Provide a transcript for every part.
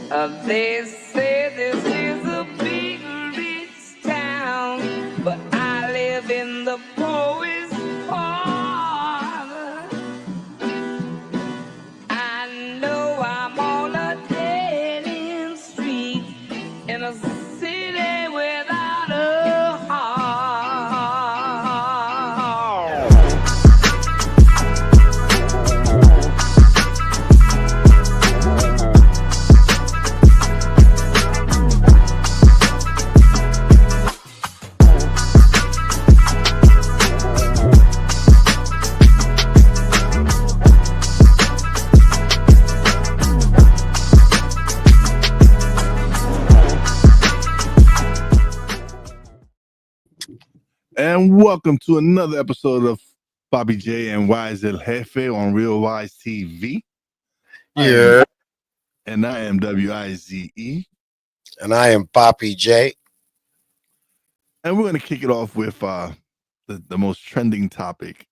They say this is a big rich town, but I live in the poorest part. I know I'm on a dead-end street in a city without a heart. And welcome to another episode of Papi J and Wize El Jefe on Real Wize TV. Yeah. And I am Wize. And I am Papi J. And we're going to kick it off with the most trending topic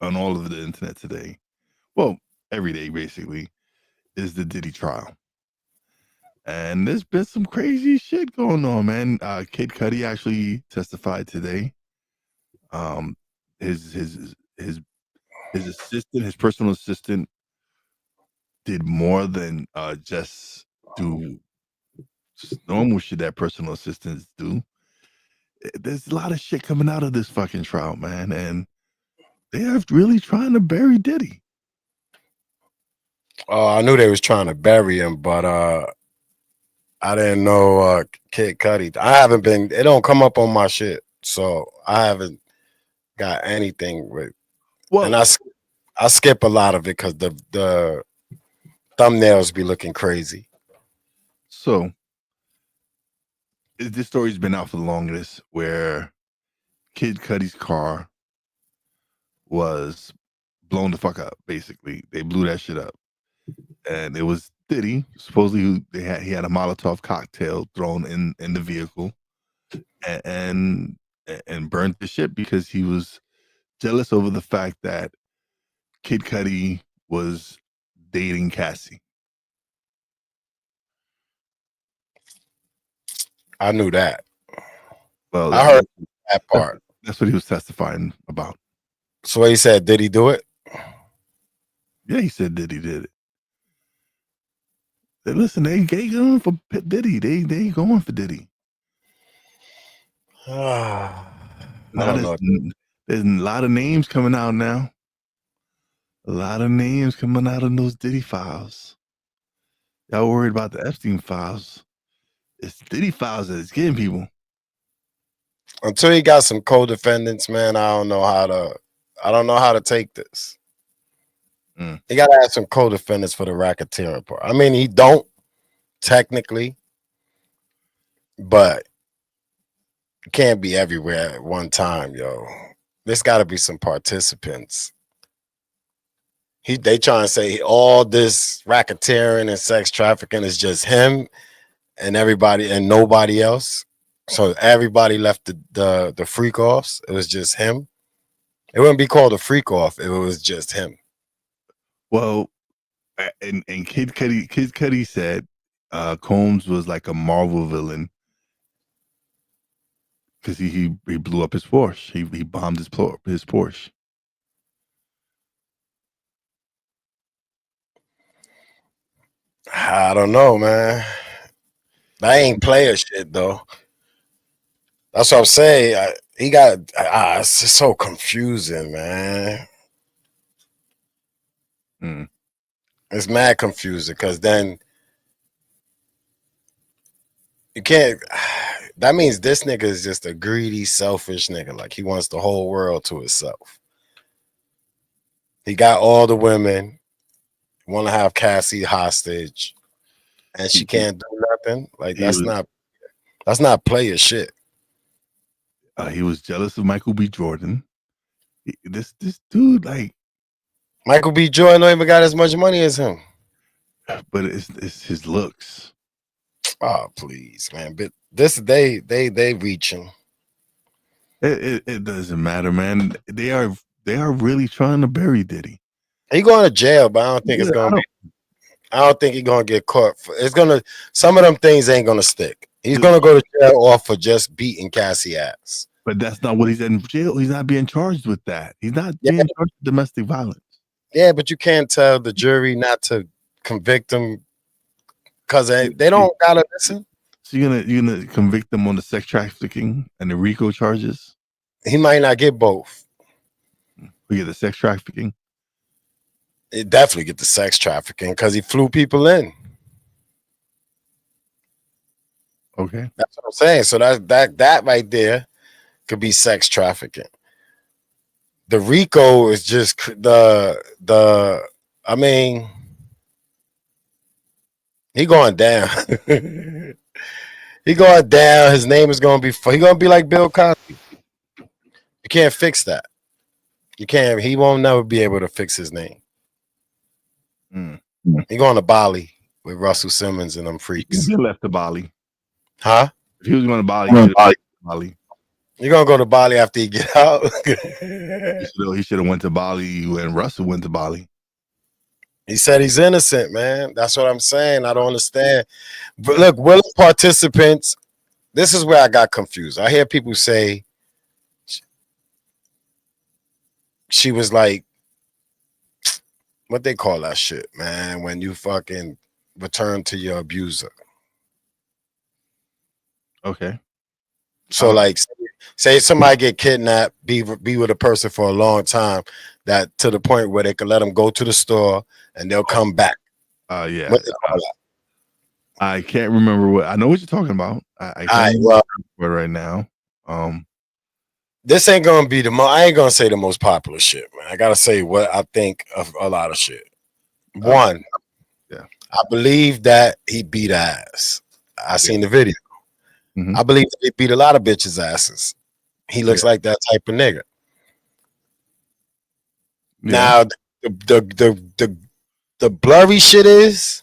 on all of the internet today. Well, every day, basically, is the Diddy trial. And there's been some crazy shit going on, man. Kid Cudi actually testified today. His assistant, his personal assistant, did more than just do normal shit that personal assistants do. There's a lot of shit coming out of this fucking trial, man, and they are really trying to bury Diddy. Oh, I knew they was trying to bury him, but I didn't know Kid Cudi. I haven't been. It don't come up on my shit, so I haven't got anything with. Well, and I skip a lot of it because the thumbnails be looking crazy. So this story's been out for the longest, where Kid Cudi's car was blown the fuck up. Basically, they blew that shit up, and it was Diddy. Supposedly, he had a Molotov cocktail thrown in the vehicle, and burnt the shit because he was jealous over the fact that Kid Cudi was dating Cassie. I knew that. Well, I heard that part. That's what he was testifying about. So he said, did he do it? Yeah, he said Diddy did it. Listen, they going for Diddy. They going for Diddy. I Now don't know. There's a lot of names coming out now. A lot of names coming out of those Diddy files. Y'all worried about the Epstein files. It's Diddy files that is getting people. Until he got some co-defendants, man, I don't know how to take this. He got to have some co-defendants for the racketeering part. I mean, he don't technically, but you can't be everywhere at one time, yo. There's got to be some participants. They trying to say all this racketeering and sex trafficking is just him and everybody and nobody else. So everybody left the freak offs. It was just him. It wouldn't be called a freak off. It was just him. Well, and Kid Cudi said Combs was like a Marvel villain because he blew up his Porsche. He bombed his Porsche. I don't know, man. That ain't player shit though. That's what I'm saying. It's so confusing, man. It's mad confusing because then you can't. That means this nigga is just a greedy, selfish nigga. Like he wants the whole world to himself. He got all the women. Want to have Cassie hostage, and she can't do nothing. Like that's not player shit. He was jealous of Michael B. Jordan. This dude, like Michael B. Jordan, don't even got as much money as him. But it's his looks. Oh please, man! But this they reaching. It doesn't matter, man. They are really trying to bury Diddy. He going to jail, but I don't think it's going to be. I don't think he's gonna get caught. Some of them things ain't gonna stick. He's gonna go to jail off for just beating Cassie ass. But that's not what he's in jail. He's not being charged with that. He's not being charged with domestic violence. Yeah, but you can't tell the jury not to convict him because they don't gotta listen. So you're gonna convict them on the sex trafficking and the RICO charges? He might not get both. We get the sex trafficking. He definitely get the sex trafficking because he flew people in. Okay, that's what I'm saying. So that right there could be sex trafficking. The RICO is just the. I mean, he going down. He going down. His name is gonna be. He gonna be like Bill Cosby. You can't fix that. You can't. He won't never be able to fix his name. He going to Bali with Russell Simmons and them freaks. He left to Bali, huh? If he was going to Bali, he should have Bali. You're gonna go to Bali after you get out. He should have went to Bali when Russell went to Bali. He said he's innocent, man. That's what I'm saying. I don't understand. But look, willing participants. This is where I got confused. I hear people say she was like, what they call that shit, man, when you fucking return to your abuser. Okay. So like say somebody get kidnapped, be with a person for a long time, that to the point where they could let them go to the store and they'll come back. Yeah. I can't remember what. I know what you're talking about. I can't remember right now. This ain't gonna be I ain't gonna say the most popular shit, man. I gotta say what I think of a lot of shit. One, I believe that he beat ass. I seen the video. I believe that he beat a lot of bitches' asses. He looks like that type of nigga. Now the blurry shit is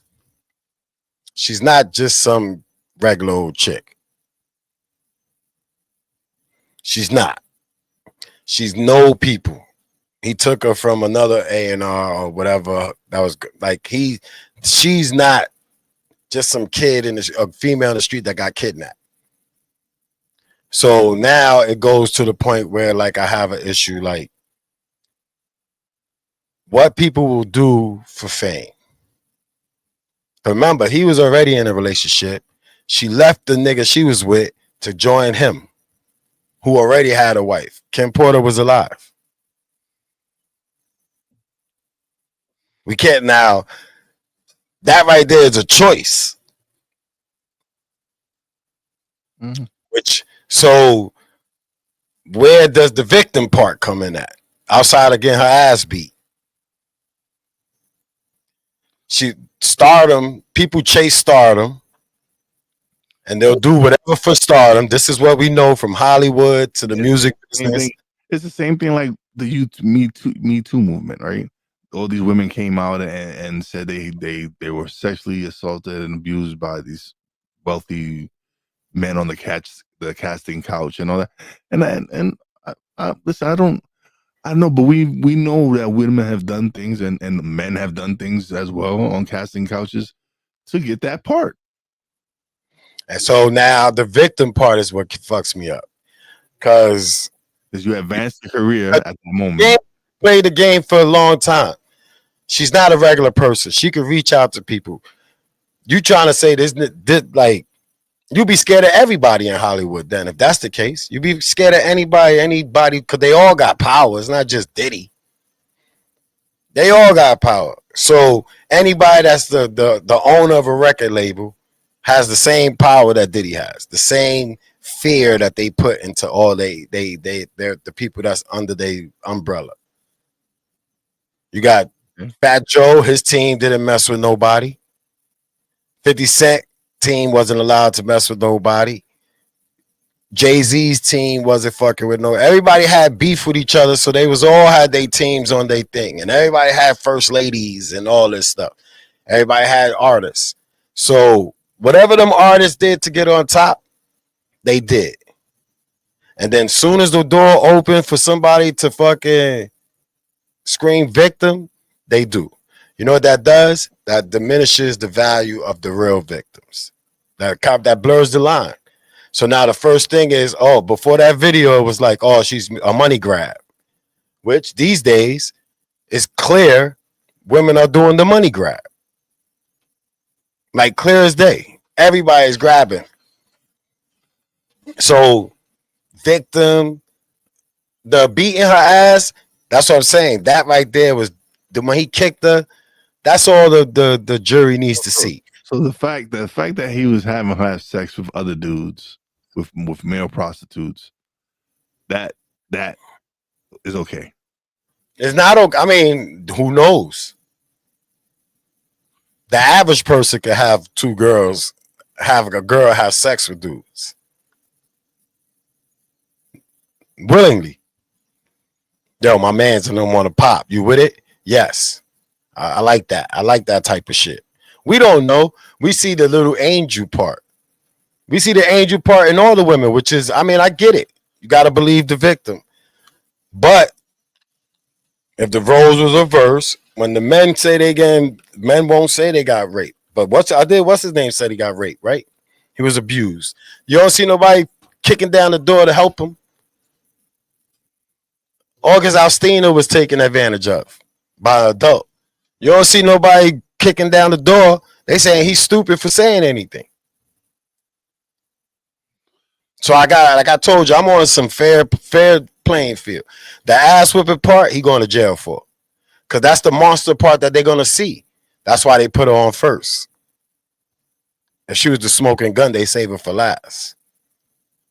she's not just some regular old chick. She's not. She's no people. He took her from another A&R or whatever. That was like she's not just some kid a female in the street that got kidnapped. So now it goes to the point where like I have an issue like what people will do for fame. Remember, he was already in a relationship. She left the nigga she was with to join him, who already had a wife. Kim Porter was alive. We can't now. That right there is a choice. So where does the victim part come in at? Outside of getting her ass beat. Stardom, people chase stardom. And they'll do whatever for stardom. This is what we know from Hollywood to the music business. It's the same thing like the Me Too movement, right? All these women came out and said they were sexually assaulted and abused by these wealthy men on the casting couch and all that. And I listen, I don't know, but we know that women have done things and men have done things as well on casting couches to get that part. And so now the victim part is what fucks me up. Because you advanced your career at the moment. Played the game for a long time. She's not a regular person. She can reach out to people. You trying to say this like you be scared of everybody in Hollywood then, if that's the case. You be scared of anybody, because they all got power. It's not just Diddy. They all got power. So anybody that's the owner of a record label has the same power that Diddy has, the same fear that they put into all they're the people that's under their umbrella. You got Fat Joe, his team didn't mess with nobody. 50 Cent team wasn't allowed to mess with nobody. Jay-Z's team wasn't fucking with everybody had beef with each other, so they all had their teams on their thing, and everybody had first ladies and all this stuff. Everybody had artists. So whatever them artists did to get on top, they did. And then soon as the door opened for somebody to fucking scream victim, they do. You know what that does? That diminishes the value of the real victims. That blurs the line. So now the first thing is, oh, before that video, it was like, oh, she's a money grab, which these days is clear women are doing the money grab. Like clear as day. Everybody's grabbing. So victim, the beating her ass, that's what I'm saying. That right there was when he kicked her. That's all the jury needs to see. So the fact that he was having her have sex with other dudes, with male prostitutes, that is okay. It's not okay. I mean, who knows? The average person could have two girls, have a girl have sex with dudes willingly. Yo, my man's and them want to pop. You with it? Yes. I like that. I like that type of shit. We don't know. We see the little angel part. We see the angel part in all the women, which is, I mean, I get it. You got to believe the victim. But if the roles was reversed, when the men say men won't say they got raped. But what's his name said he got raped, right? He was abused. You don't see nobody kicking down the door to help him. August Alstina was taken advantage of by an adult. You don't see nobody kicking down the door. They saying he's stupid for saying anything. So like I told you, I'm on some fair playing field. The ass whipping part, he going to jail for. Because that's the monster part that they're going to see. That's why they put her on first. If she was the smoking gun, they save her for last.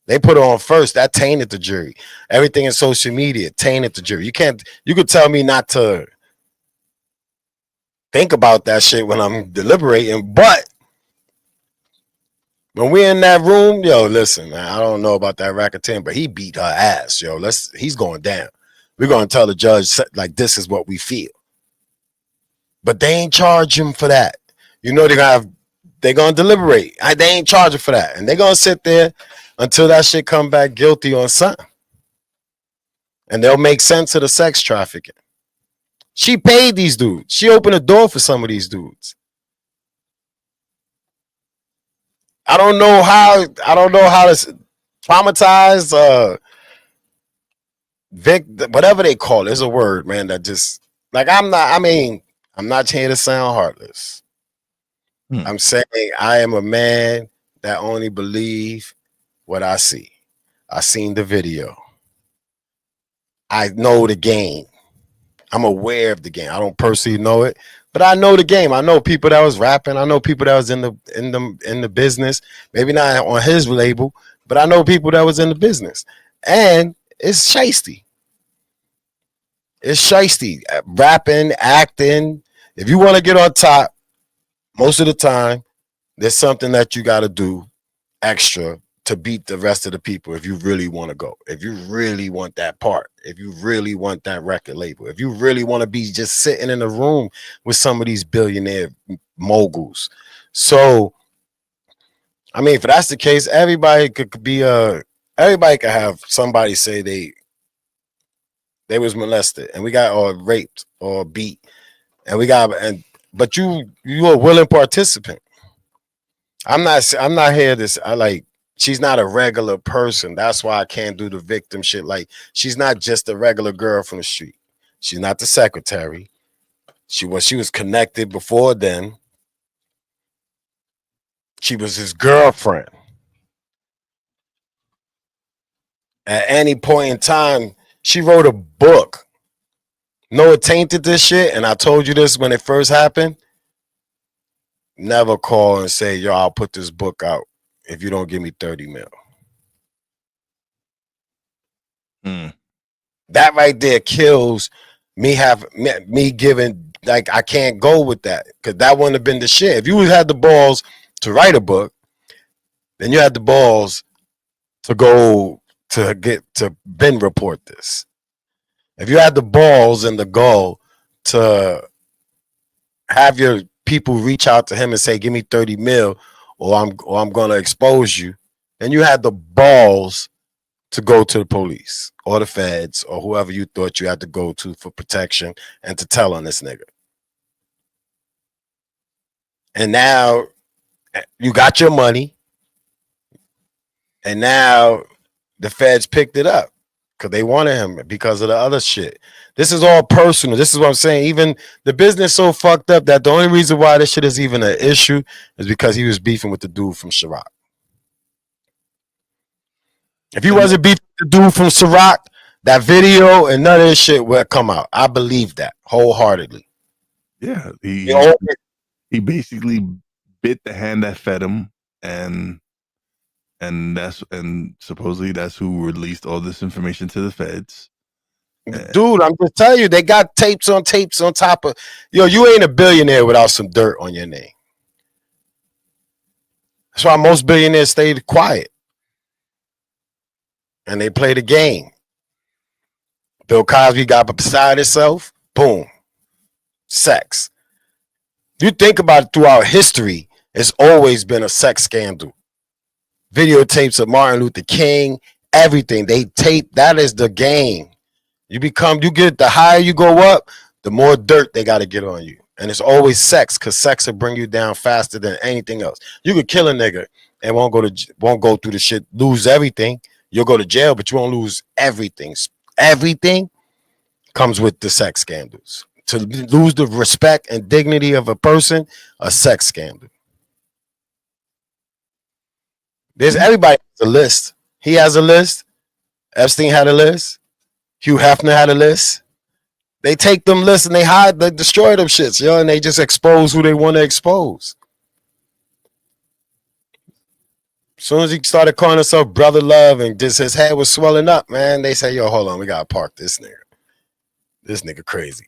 They put her on first. That tainted the jury. Everything in social media tainted the jury. You could tell me not to think about that shit when I'm deliberating, but when we're in that room, yo, listen, man, I don't know about that racketeering, but he beat her ass, yo. He's going down. We're going to tell the judge, like, this is what we feel. But they ain't charge him for that. You know, they're going to deliberate. They ain't charge him for that. And they're going to sit there until that shit come back guilty on something. And they'll make sense of the sex trafficking. She paid these dudes. She opened the door for some of these dudes. I don't know how to traumatize whatever they call it. There's a word, man, that just like I'm not here to sound heartless. I'm saying I am a man that only believe what I see. I seen the video. I know the game. I'm aware of the game. I don't personally know it, but I know the game. I know people that was rapping. I know people that was in the business. Maybe not on his label, but I know people that was in the business. And it's shiesty. It's shiesty. Rapping, acting. If you want to get on top, most of the time, there's something that you got to do extra to beat the rest of the people if you really want to go, if you really want that part, if you really want that record label, if you really want to be just sitting in a room with some of these billionaire moguls. So, I mean, if that's the case, everybody could have somebody say they was molested and we got or raped or beat but you're a willing participant. I'm not here she's not a regular person. That's why I can't do the victim shit. Like, she's not just a regular girl from the street. She's not the secretary. She was connected before then. She was his girlfriend. At any point in time, she wrote a book. Noah tainted this shit, and I told you this when it first happened. Never call and say, yo, I'll put this book out if you don't give me 30 mil. That right there kills me giving, like, I can't go with that because that wouldn't have been the shit. If you had the balls to write a book, then you had the balls to go to get to Ben report this. If you had the balls and the goal to have your people reach out to him and say, give me 30 mil or I'm going to expose you, then you had the balls to go to the police or the feds or whoever you thought you had to go to for protection and to tell on this nigga. And now you got your money, and now the feds picked it up because they wanted him because of the other shit. This is all personal. This is what I'm saying. Even the business so fucked up that the only reason why this shit is even an issue is because he was beefing with the dude from Ciroc. If he wasn't beefing with the dude from Ciroc, that video and none of this shit would come out. I believe that wholeheartedly. Yeah, You he basically bit the hand that fed him, and supposedly that's who released all this information to the feds. Dude, I'm just telling you, they got tapes on top of you ain't a billionaire without some dirt on your name. That's why most billionaires stay quiet and they play the game. Bill Cosby got beside himself, boom, sex. You think about it, throughout history, it's always been a sex scandal. Videotapes of Martin Luther King, everything they tape. That is the game. You get the higher you go up, the more dirt they got to get on you. And it's always sex, because sex will bring you down faster than anything else. You could kill a nigga and won't go through the shit, lose everything. You'll go to jail, but you won't lose everything. Everything comes with the sex scandals. To lose the respect and dignity of a person, a sex scandal. There's everybody has a list. He has a list. Epstein had a list. Hugh Hefner had a list. They take them lists and they destroy them shits, and they just expose who they want to expose. As soon as he started calling himself Brother Love and just his head was swelling up, man, they say, yo, hold on, we gotta park this nigga. This nigga crazy.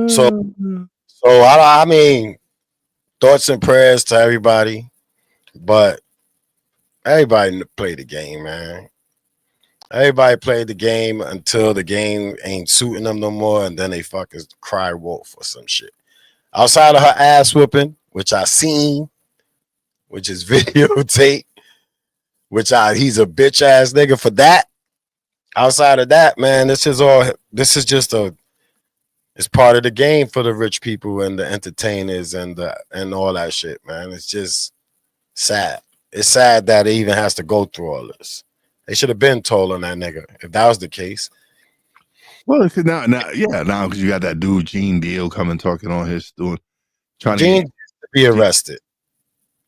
So I mean, thoughts and prayers to everybody, but everybody played the game, man. Everybody played the game until the game ain't suiting them no more, and then they fucking cry wolf or some shit. Outside of her ass whooping, which I seen, which is videotape, he's a bitch ass nigga for that. Outside of that, man, this is just it's part of the game for the rich people and the entertainers and all that shit, man. It's just sad. It's sad that it even has to go through all this. They should have been told on that nigga if that was the case. Well, now because you got that dude Gene Deal coming talking on his trying Gene to be arrested.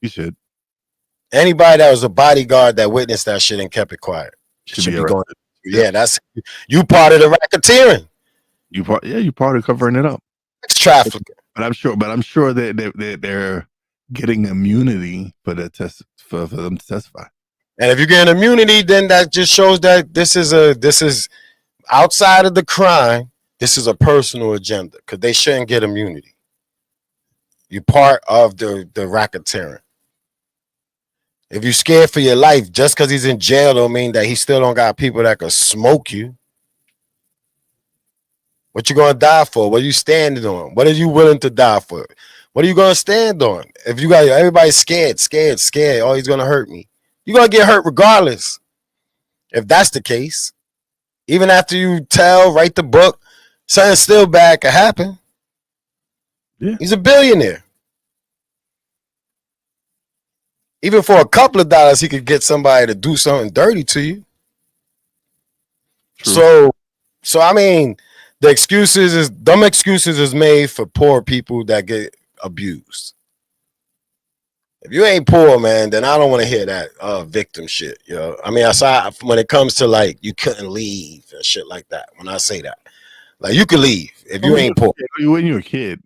You should. Anybody that was a bodyguard that witnessed that shit and kept it quiet should be going. Yeah, that's you part of the racketeering. You part of covering it up. It's trafficking. But I'm sure that they're getting immunity for them to testify. And if you get immunity, then that just shows that this is outside of the crime. This is a personal agenda, because they shouldn't get immunity. You're part of the racketeering. If you're scared for your life, just because he's in jail don't mean that he still don't got people that could smoke you. What you gonna die for? What are you standing on? What are you willing to die for? What are you gonna stand on? If you got everybody scared, oh, he's gonna hurt me. You're gonna get hurt regardless. If that's the case, even after you write the book, something still bad could happen. Yeah. He's a billionaire. Even for a couple of dollars, he could get somebody to do something dirty to you. True. So I mean, the excuses is made for poor people that get abused. If you ain't poor, man, then I don't want to hear that victim shit. I mean, aside when it comes to like you couldn't leave and shit like that. When I say that, like you could leave if you ain't poor. When you're a kid.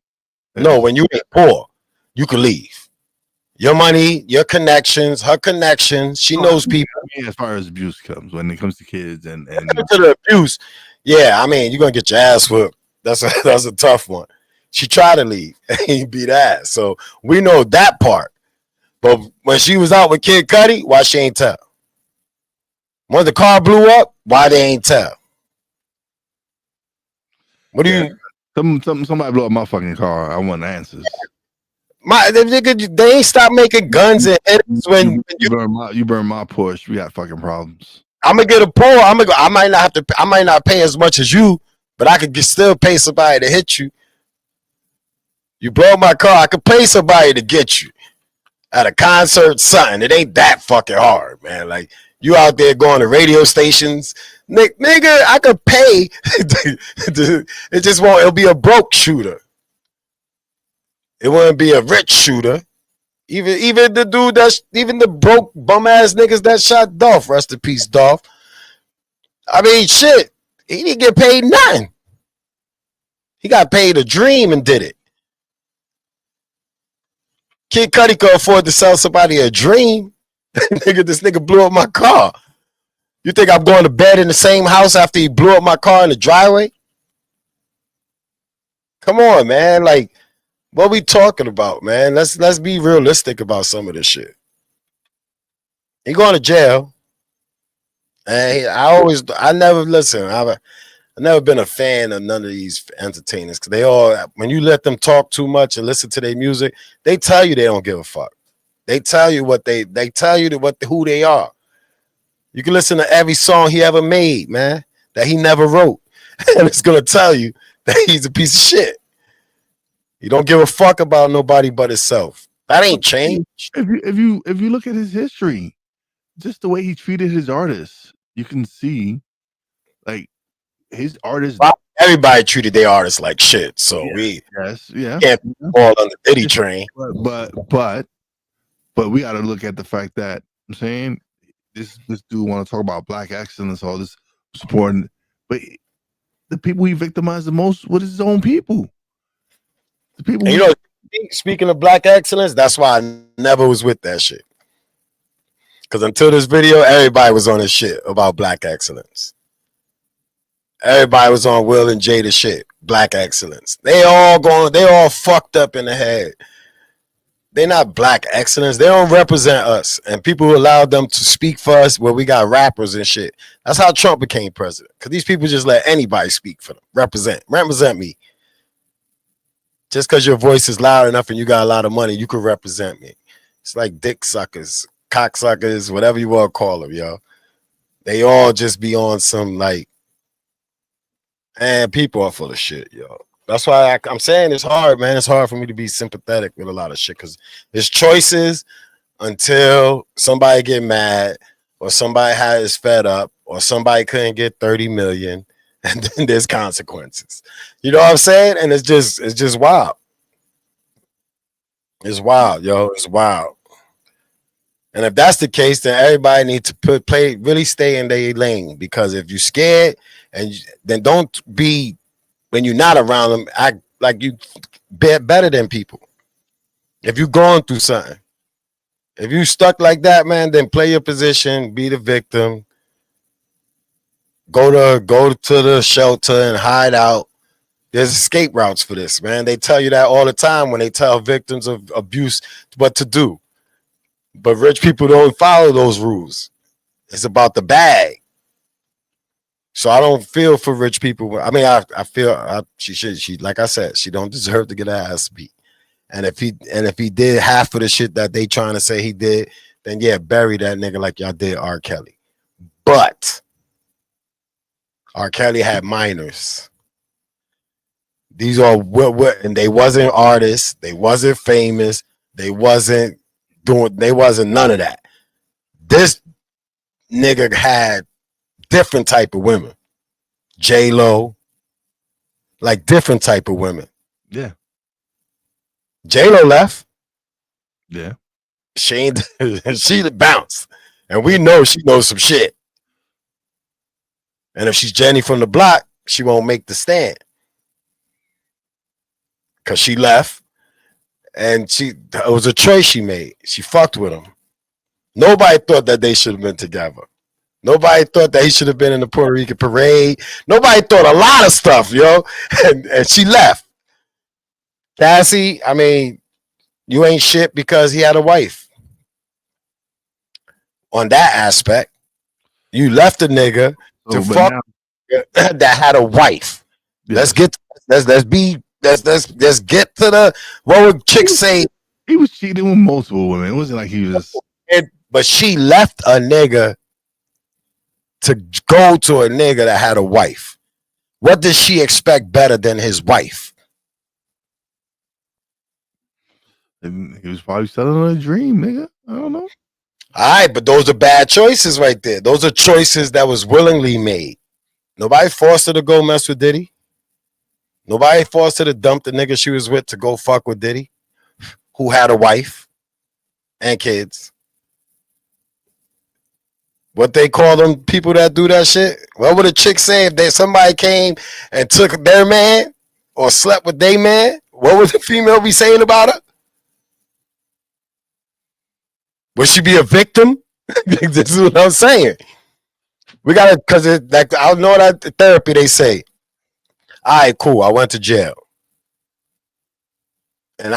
No, when you ain't poor, you could leave. Your money, your connections, her connections. She knows people. I mean, as far as abuse comes, when it comes to kids and to the abuse, yeah, I mean, you're gonna get your ass whooped. That's a tough one. She tried to leave and he beat ass, so we know that part. But when she was out with Kid Cudi, why she ain't tell? When the car blew up, why they ain't tell? What do you? Somebody blew up my fucking car. I want answers. They ain't stop making guns and edits when you burn my Porsche. We got fucking problems. I'm gonna get a pull. I might not pay as much as you, but I could still pay somebody to hit you. You blow up my car, I could pay somebody to get you at a concert, something. It ain't that fucking hard, man. Like, you out there going to radio stations, nigga, I could pay. It just won't, it'll be a broke shooter. It wouldn't be a rich shooter. Even the dude even the broke bum ass niggas that shot Dolph, rest in peace, Dolph. I mean, shit, he didn't get paid nothing. He got paid a dream and did it. Kid Cudi could afford to sell somebody a dream. This nigga blew up my car. You think I'm going to bed in the same house after he blew up my car in the driveway? Come on, man. Like, what we talking about, man? Let's be realistic about some of this shit. He going to jail. And I've never been a fan of none of these entertainers because they all, when you let them talk too much and listen to their music, they tell you they don't give a fuck. They tell you who they are. You can listen to every song he ever made, man, that he never wrote, and it's gonna tell you that he's a piece of shit. He don't give a fuck about nobody but himself. That ain't changed. If you look at his history, just the way he treated his artists, you can see, like, his artists. Well, everybody treated their artists like shit, so we can't fall on the Diddy train. But we got to look at the fact that I'm saying this dude want to talk about black excellence, all this supporting, but the people he victimized the most was his own people. The people, and speaking of black excellence, that's why I never was with that shit. Because until this video, everybody was on this shit about black excellence. Everybody was on Will and Jada shit, black excellence. They all fucked up in the head. They're not black excellence. They don't represent us. And people who allowed them to speak for us, where we got rappers and shit. That's how Trump became president. Because these people just let anybody speak for them. Represent me. Just because your voice is loud enough and you got a lot of money, you can represent me. It's like dick suckers, cocksuckers, whatever you want to call them, yo. They all just be on some, like, and people are full of shit, yo. That's why I'm saying it's hard, man. It's hard for me to be sympathetic with a lot of shit because there's choices until somebody get mad or somebody is fed up or somebody couldn't get 30 million, and then there's consequences. You know what I'm saying? And it's just wild. It's wild, yo. It's wild. And if that's the case, then everybody needs to really stay in their lane, because if you're scared, then don't be. When you're not around them, act like you better than people. If you're going through something, if you stuck like that, man, then play your position, be the victim. Go to the shelter and hide out. There's escape routes for this, man. They tell you that all the time when they tell victims of abuse what to do. But rich people don't follow those rules. It's about the bag. So I don't feel for rich people. I mean, I feel she like I said, she don't deserve to get her ass beat. And if he did half of the shit that they trying to say he did, then yeah, bury that nigga like y'all did R. Kelly. But R. Kelly had minors. These are and they wasn't artists, they wasn't famous, they wasn't none of that. This nigga had different type of women. J-Lo, like different type of women. Yeah. J-Lo left. Yeah. She bounced. And we know she knows some shit. And if she's Jenny from the block, she won't make the stand. Cause she left. And it was a choice she made. She fucked with him. Nobody thought that they should have been together. Nobody thought that he should have been in the Puerto Rican parade. Nobody thought a lot of stuff, yo. And she left. Cassie, I mean, you ain't shit because he had a wife. On that aspect, you left a nigga to fuck that had a wife. Yes. Let's get to the, what would chicks say? He was cheating with multiple women. It wasn't like he was. But she left a nigga to go to a nigga that had a wife. What does she expect better than his wife? And he was probably selling a dream, nigga. I don't know. All right, but those are bad choices right there. Those are choices that was willingly made. Nobody forced her to go mess with Diddy. Nobody forced her to dump the nigga she was with to go fuck with Diddy, who had a wife and kids. What they call them people that do that shit? What would a chick say if somebody came and took their man or slept with their man? What would the female be saying about her? Would she be a victim? This is what I'm saying. We gotta, cause it like I know that therapy they say, all right, cool, I went to jail. And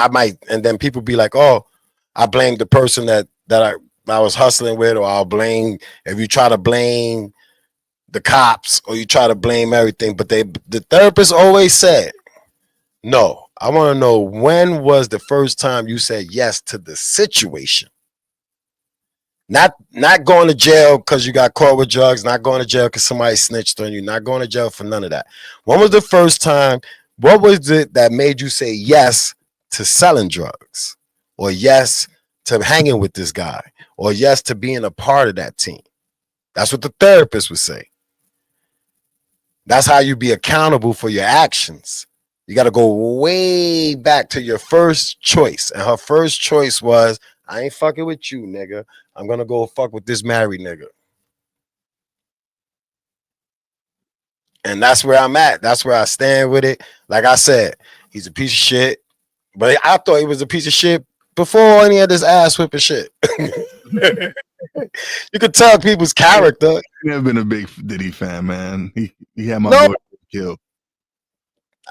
then people be like, oh, I blame the person that I was hustling with, or I'll blame if you try to blame the cops or you try to blame everything. But the therapist always said, no, I want to know, when was the first time you said yes to the situation? Not going to jail because you got caught with drugs, not going to jail because somebody snitched on you, not going to jail for none of that. When was the first time? What was it that made you say yes to selling drugs, or yes to hanging with this guy, or yes to being a part of that team? That's what the therapist would say. That's how you be accountable for your actions. You got to go way back to your first choice. And her first choice was, I ain't fucking with you, nigga. I'm going to go fuck with this married nigga. And that's where I'm at. That's where I stand with it. Like I said, he's a piece of shit. But I thought he was a piece of shit before any of this ass whipping shit. You could tell people's character. I've never been a big Diddy fan, man. He had my boy killed.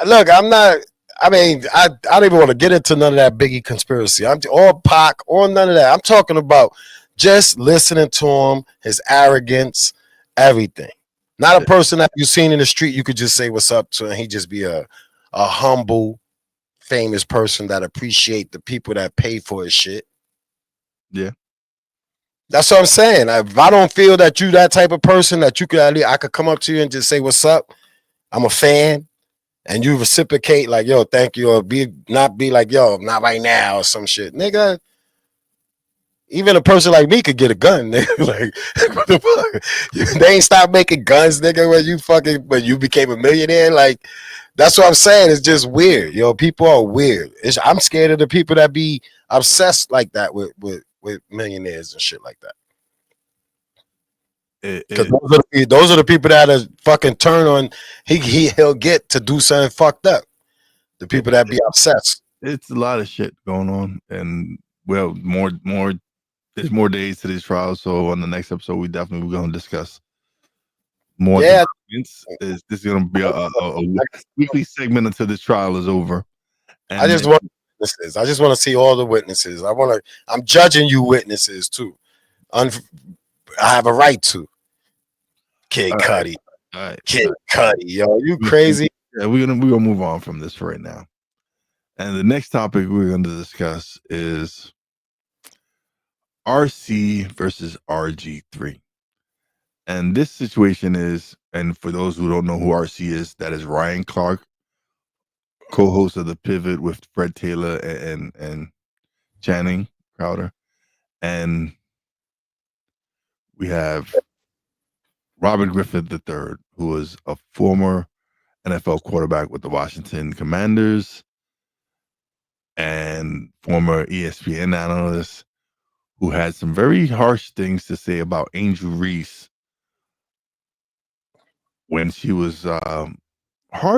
Look, I'm not. I mean, I don't even want to get into none of that Biggie conspiracy. I'm or Pac or none of that. I'm talking about just listening to him, his arrogance, everything. Not a person that you've seen in the street you could just say what's up to, and he just be a humble, famous person that appreciate the people that pay for his shit. Yeah. That's what I'm saying. If I don't feel that you that type of person that you could I could come up to you and just say what's up, I'm a fan, and you reciprocate like, yo, thank you, or not be like, yo, not right now or some shit. Nigga, even a person like me could get a gun, nigga. Like, what the fuck? They ain't stopped making guns, nigga, when you became a millionaire. Like, that's what I'm saying. It's just weird. Yo, people are weird. I'm scared of the people that be obsessed like that with millionaires and shit like that. Because those are the people that are fucking turn on he'll get to do something fucked up. The people that be obsessed. It's a lot of shit going on, and well, more. There's more days to this trial, so on the next episode, we definitely going to discuss more. Yeah, this is going to be a weekly segment until this trial is over. And I just want witnesses. I just want to see all the witnesses. I'm judging you witnesses too. I have a right to. Kid Cudi. Right. Kid Cudi, yo, you crazy? Yeah, we're gonna move on from this right now. And the next topic we're going to discuss is RC versus RG3. And this situation is, and for those who don't know who RC is, that is Ryan Clark, co-host of The Pivot with Fred Taylor and Channing Crowder. And we have Robert Griffin III, who was a former NFL quarterback with the Washington Commanders and former ESPN analyst, who had some very harsh things to say about Angel Reese when she was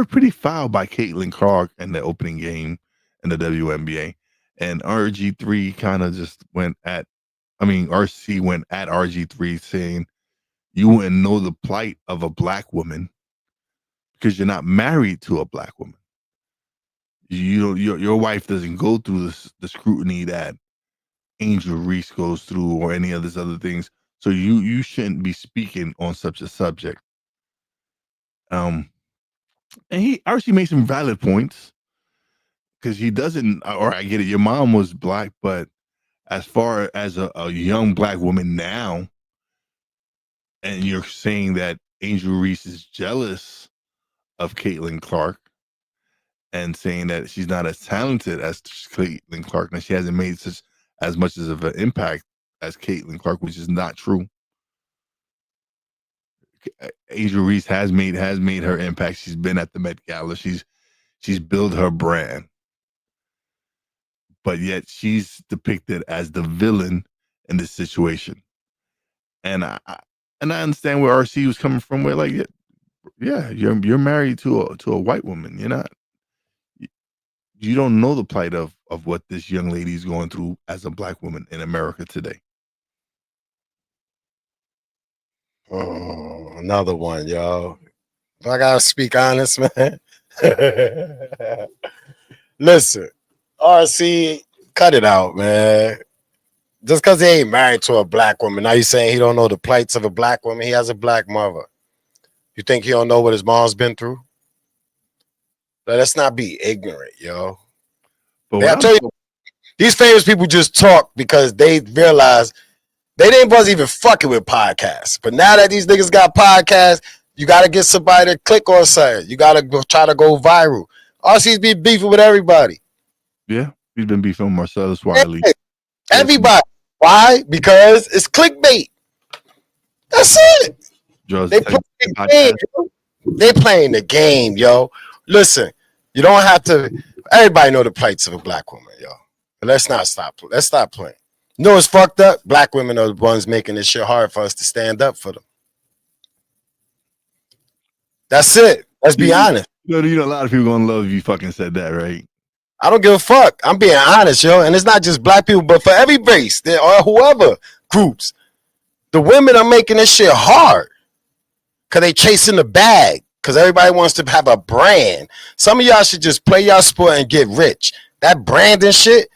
pretty fouled by Caitlin Clark in the opening game in the WNBA. And RG3 kind of just RC went at RG3 saying, you wouldn't know the plight of a black woman because you're not married to a black woman. Your wife doesn't go through the scrutiny that Angel Reese goes through or any of these other things. So you shouldn't be speaking on such a subject. And he actually made some valid points because he doesn't, or I get it, your mom was black, but as far as a young black woman now, and you're saying that Angel Reese is jealous of Caitlin Clark, and saying that she's not as talented as Caitlin Clark, and she hasn't made as much of an impact as Caitlin Clark, which is not true. Angel Reese has made her impact. She's been at the Met Gala. She's built her brand, but yet she's depicted as the villain in this situation. And I understand where RC was coming from. Where like, yeah, you're married to a white woman. You're not. You don't know the plight of what this young lady is going through as a black woman in America today. Oh, another one, yo. I gotta speak honest, man. Listen, RC, cut it out, man. Just because he ain't married to a black woman, now you saying he don't know the plights of a black woman. He has a black mother. You think he don't know what his mom's been through? Let's not be ignorant, yo. But I tell you, these famous people just talk because they realize they wasn't even fucking with podcasts. But now that these niggas got podcasts, you got to get somebody to click on something. You got to try to go viral. RC's been beefing with everybody. Yeah, he's been beefing with Marcellus Wiley. Hey, everybody. Why? Because it's clickbait. That's it. They playing the game, yo. Listen, you don't have to. Everybody know the plights of a black woman, yo. But let's not stop. Let's stop playing. You know what's fucked up? Black women are the ones making this shit hard for us to stand up for them. That's it. Let's be honest. You know, a lot of people gonna love you fucking said that, right? I don't give a fuck. I'm being honest, yo. And it's not just black people, but for every race or whoever groups, the women are making this shit hard because they chasing the bag. Because everybody wants to have a brand. Some of y'all should just play y'all sport and get rich. That branding shit,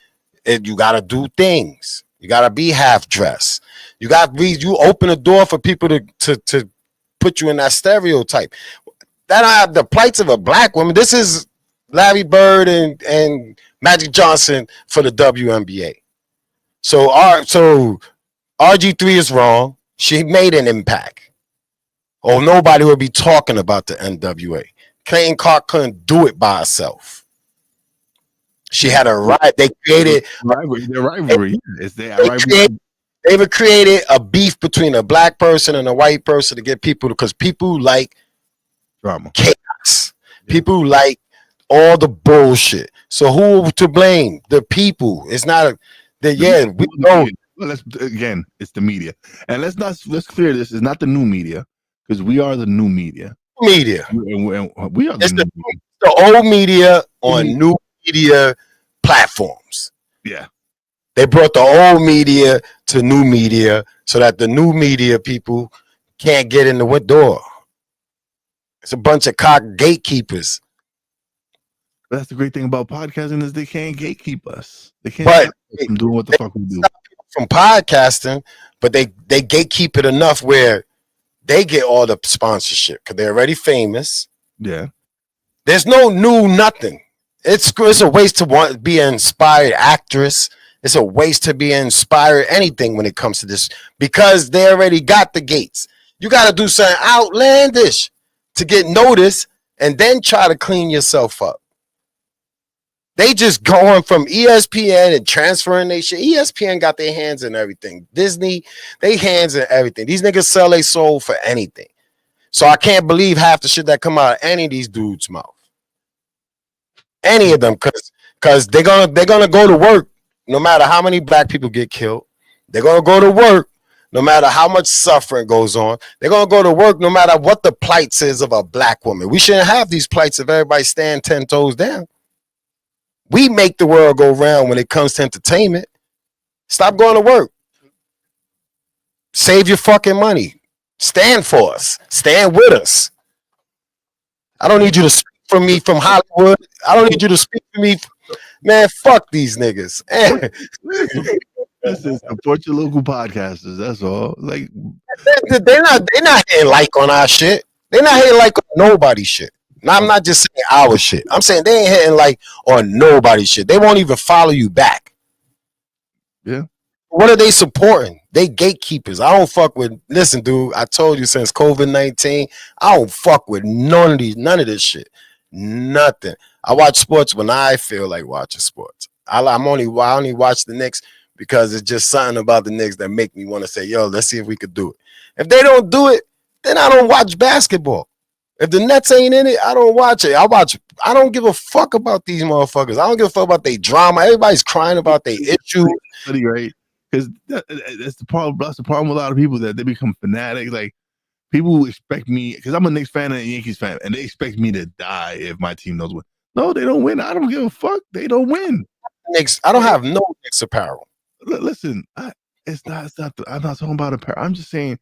you gotta do things. You gotta be half dressed. You open the door for people to put you in that stereotype. That I have the plights of a black woman. This is Larry Bird and Magic Johnson for the WNBA. So RG3 is wrong. She made an impact. Or nobody would be talking about the NWA. Caitlin Clark couldn't do it by herself. She had a right. They created rivalry. They would created a beef between a black person and a white person to get people, because people like drama, chaos. People like all the bullshit. So who to blame? The people. It's not we know. Well, it's the media, and let's clear this. It's not the new media, because we are the new media. We are the old media on new media platforms. Yeah. They brought the old media to new media so that the new media people can't get in the door. It's a bunch of gatekeepers. But that's the great thing about podcasting is they can't gatekeep us. They can't stop us from doing what the fuck we do. From podcasting, but they gatekeep it enough where they get all the sponsorship because they're already famous. Yeah. There's no new nothing. It's a waste to be an inspired actress. It's a waste to be inspired anything when it comes to this, because they already got the gates. You got to do something outlandish to get noticed and then try to clean yourself up. They just going from ESPN and transferring their shit. ESPN got their hands in everything. Disney, they hands in everything. These niggas sell their soul for anything. So I can't believe half the shit that come out of any of these dudes' mouth. Any of them, because they're gonna go to work no matter how many black people get killed. They're gonna go to work no matter how much suffering goes on. They're gonna go to work no matter what the plights is of a black woman. We shouldn't have these plights if everybody stand 10 toes down. We make the world go round when it comes to entertainment. Stop going to work. Save your fucking money. Stand for us. Stand with us. I don't need you to speak for me from Hollywood. I don't need you to speak for me. Man, fuck these niggas. Listen, support your local podcasters. That's all. Like they're not hitting like on our shit. They're not hitting like on nobody's shit. Now, I'm not just saying our shit. I'm saying they ain't hitting like on nobody's shit. They won't even follow you back. Yeah. What are they supporting? They gatekeepers. I don't fuck with. Listen, dude. I told you since COVID-19, I don't fuck with none of this shit. Nothing. I watch sports when I feel like watching sports. I only watch the Knicks because it's just something about the Knicks that make me want to say, yo, let's see if we could do it. If they don't do it, then I don't watch basketball. If the Nets ain't in it, I don't watch it. I don't give a fuck about these motherfuckers. I don't give a fuck about their drama. Everybody's crying about their issues. Funny, right? Because that's the problem. That's the problem with a lot of people, that they become fanatics. Like, people expect me, because I'm a Knicks fan and a Yankees fan, and they expect me to die if my team doesn't win. No, they don't win. I don't give a fuck. They don't win. Knicks. I don't have no Knicks apparel. Listen, it's not. I'm not talking about apparel. I'm just saying,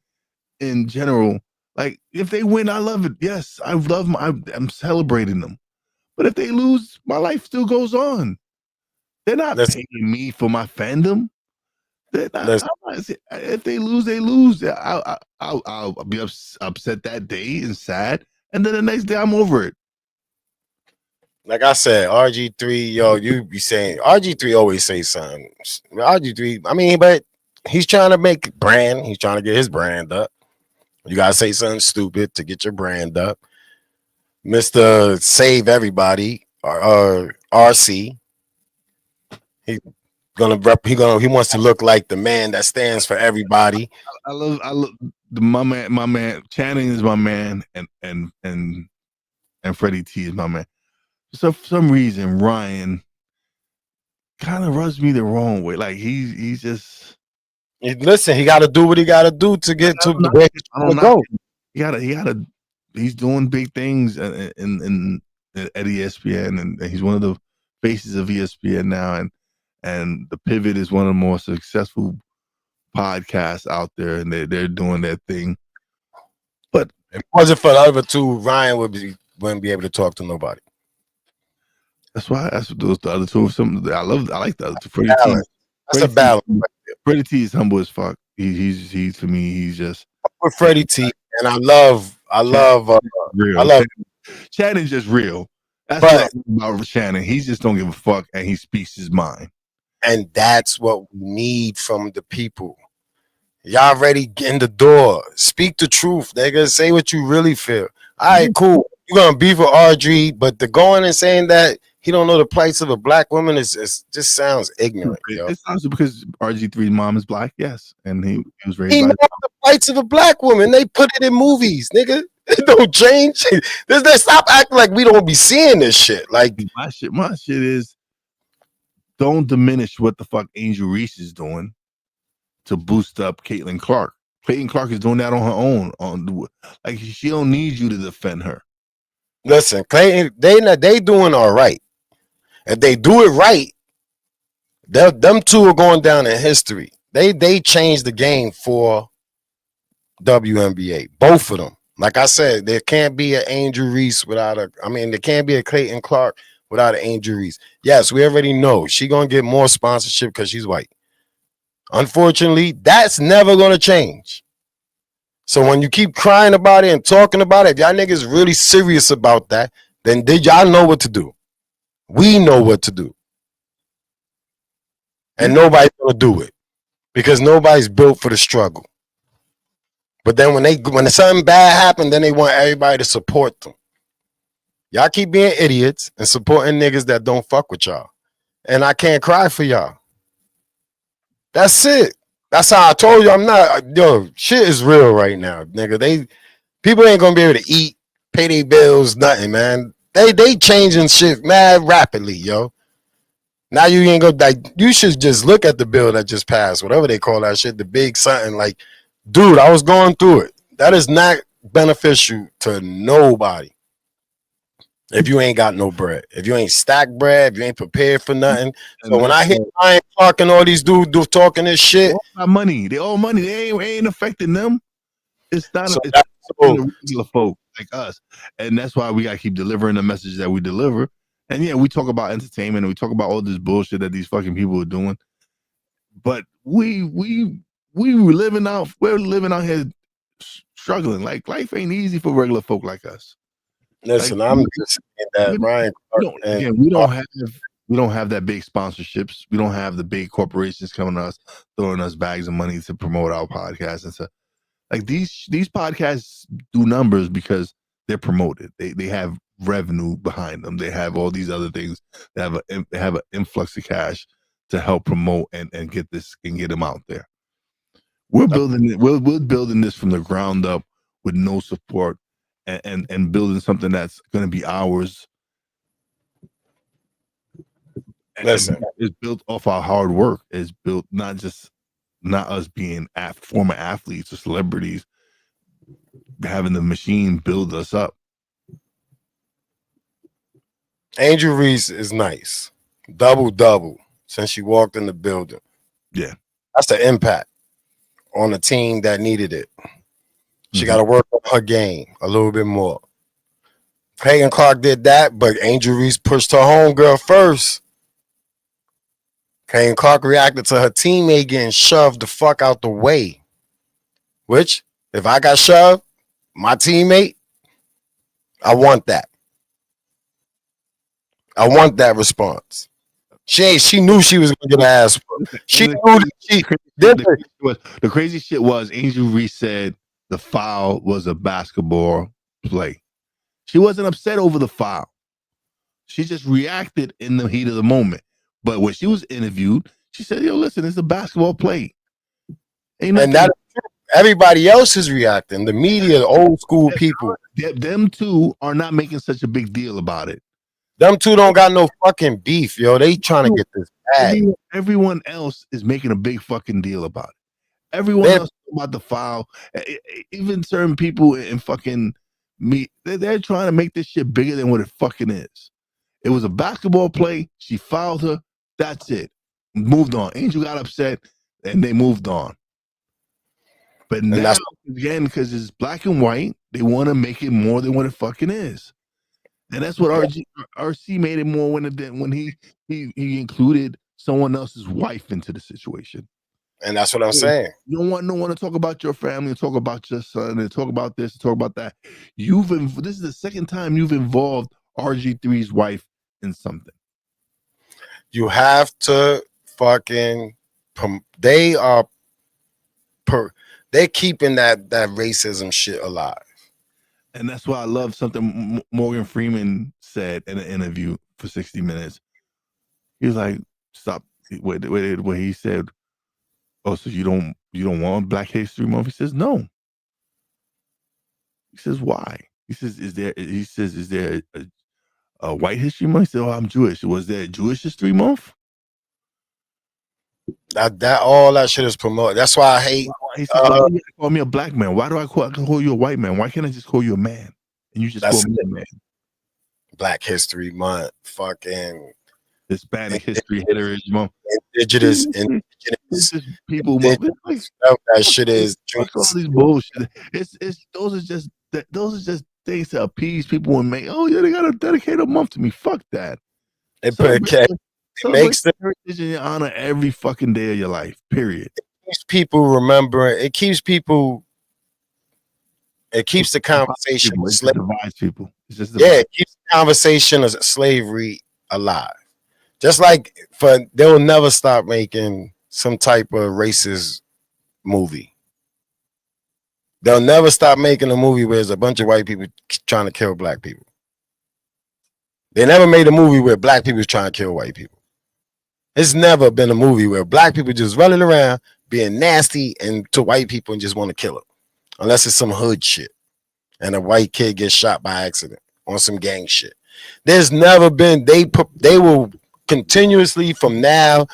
in general, like, if they win, I love it. Yes, I love them. I'm celebrating them. But if they lose, my life still goes on. They're not paying me for my fandom. If they lose, they lose. I'll be upset that day and sad, and then the next day I'm over it. Like I said, RG3, yo, you be saying RG3 always say something. RG3, I mean, but he's trying to make brand. He's trying to get his brand up. You gotta say something stupid to get your brand up. Mr. Save Everybody, RC. He wants to look like the man that stands for everybody. I love my man. Channing is my man, and Freddie T is my man. So for some reason, Ryan kind of rubs me the wrong way. Like, he's just. Listen, he got to do what he got to do to get to the way he's go. He gotta. He's doing big things at ESPN, and he's one of the faces of ESPN now, and the Pivot is one of the more successful podcasts out there, and they're doing their thing. But if it wasn't for the other two, Ryan wouldn't be able to talk to nobody. That's the other two. I like the other two. Freddie T. That's a balance. Freddie T is humble as fuck. He's to me, he's just with Freddie T, and I love real. Shannon's just real. That's what about Shannon. He just don't give a fuck, and he speaks his mind. And that's what we need from the people. Y'all ready in the door. Speak the truth, nigga. Say what you really feel. All right, cool. You're gonna beef with RG, but the going and saying that he don't know the plights of a black woman just sounds ignorant. It's also because RG3's mom is black, yes, and he was raised. He knows the plights of a black woman. They put it in movies, nigga. It don't change. They stop acting like we don't be seeing this shit. Like my shit is, don't diminish what the fuck Angel Reese is doing to boost up Caitlin Clark. Caitlin Clark is doing that on her own. Like, she don't need you to defend her. Listen, Clayton, they doing all right. If they do it right, them two are going down in history. They changed the game for WNBA. Both of them. Like I said, there can't be an Angel Reese there can't be a Clayton Clark without an Angel Reese. Yes, we already know she gonna get more sponsorship because she's white. Unfortunately, that's never gonna change. So when you keep crying about it and talking about it, if y'all niggas really serious about that, then did y'all know what to do? We know what to do. And nobody's gonna do it because nobody's built for the struggle. But then when something bad happened, then they want everybody to support them. Y'all keep being idiots and supporting niggas that don't fuck with y'all. And I can't cry for y'all. That's it. That's how I told you shit is real right now, nigga. People ain't gonna be able to eat, pay their bills, nothing, man. They changing shit mad rapidly, yo. Now you ain't gonna you should just look at the bill that just passed, whatever they call that shit, the big something. Like, dude, I was going through it. That is not beneficial to nobody. If you ain't got no bread, if you ain't stacked bread, if you ain't prepared for nothing. So when I hear Ryan Clark and all these dudes talking this shit, they all money. They ain't affecting them. It's not regular folk like us, and that's why we gotta keep delivering the message that we deliver. And yeah, we talk about entertainment and we talk about all this bullshit that these fucking people are doing, but we're living out here struggling. Like, life ain't easy for regular folk like us. Listen, like, I'm just saying that Ryan Clark, we don't have that big sponsorships. We don't have the big corporations coming to us, throwing us bags of money to promote our podcast and stuff. Like, these podcasts do numbers because they're promoted. They have revenue behind them. They have all these other things. They have an influx of cash to help promote and get this and get them out there. We're building it. We're building this from the ground up with no support and building something that's going to be ours. Listen, it's built off our hard work. It's built not us being former athletes or celebrities, having the machine build us up. Angel Reese is nice. Double since she walked in the building. Yeah. That's the impact on a team that needed it. She got to work on her game a little bit more. Hagen Clark did that, but Angel Reese pushed her homegirl first. Hagen Clark reacted to her teammate getting shoved the fuck out the way. Which, if I got shoved, my teammate, I want that. I want that response. She knew she was gonna get her ass. She knew that she did it. The crazy shit was Angel Reese said the foul was a basketball play. She wasn't upset over the foul. She just reacted in the heat of the moment. But when she was interviewed, she said, "Yo, listen, it's a basketball play." And that everybody else is reacting. The media, the old school people. Them two are not making such a big deal about it. Them two don't got no fucking beef, yo. They trying to get this bag. Everyone else is making a big fucking deal about it. Everyone else about the foul. Even certain people in fucking me, they're trying to make this shit bigger than what it fucking is. It was a basketball play. She fouled her. That's it. Moved on. Angel got upset and they moved on. But now, again, because it's black and white, they want to make it more than what it fucking is. And that's what RC made it more when he included someone else's wife into the situation. And that's what I'm saying. You don't want no one to talk about your family, talk about your son, and talk about this, talk about that. This is the second time you've involved RG3's wife in something. You have to fucking. They're keeping that racism shit alive. And that's why I love something Morgan Freeman said in an interview for 60 Minutes. He was like, "Stop." Where he said, "Oh, so you don't want Black History Month?" He says, "No." He says, "Why?" He says, "Is there a White History Month?" He said, "Oh, I'm Jewish. Was there a Jewish History Month?" That all that shit is promoted. That's why I hate. He says, "Why do you call me a black man? Why do I call you a white man? Why can't I just call you a man? And you just call me a man?" Black History Month, fucking Hispanic History Heritage Month, indigenous people. That shit is all these bullshit. Those are just things to appease people and make. Oh yeah, they gotta dedicate a month to me. Fuck that. It makes the heritage and honor every fucking day of your life. Period. It keeps people remembering. It keeps people. It keeps the conversation. It divides people. It keeps the conversation of slavery alive. Just like they'll never stop making some type of racist movie. They'll never stop making a movie where there's a bunch of white people trying to kill black people. They never made a movie where black people is trying to kill white people. It's never been a movie where black people just running around being nasty and to white people and just want to kill them. Unless it's some hood shit and a white kid gets shot by accident on some gang shit. There's never been, they will continuously from now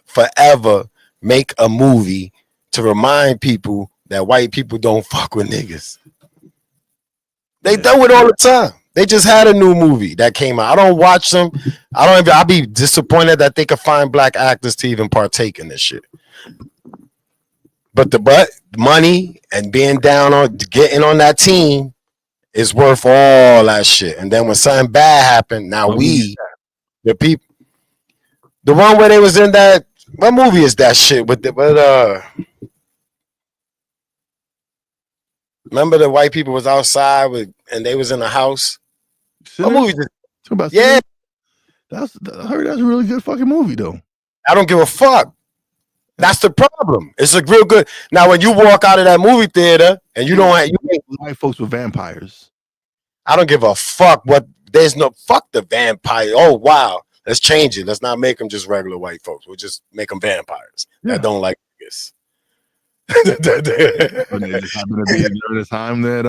forever make a movie to remind people that white people don't fuck with niggas. They do it all the time. They just had a new movie that came out. I don't watch them. I'll be disappointed that they could find black actors to even partake in this shit. But money and being down on getting on that team is worth all that shit. And then when something bad happened, now the people, the one where they was in that, what movie is that shit with remember the white people was outside and they was in the house? What movie is it? Yeah. I heard that's a really good fucking movie though. I don't give a fuck. That's the problem. It's a real good. Now, when you walk out of that movie theater and you white folks with vampires. I don't give a fuck what there's no fuck the vampire. Oh wow, let's change it. Let's not make them just regular white folks. We'll just make them vampires that don't like this. When it just happened to be during the time that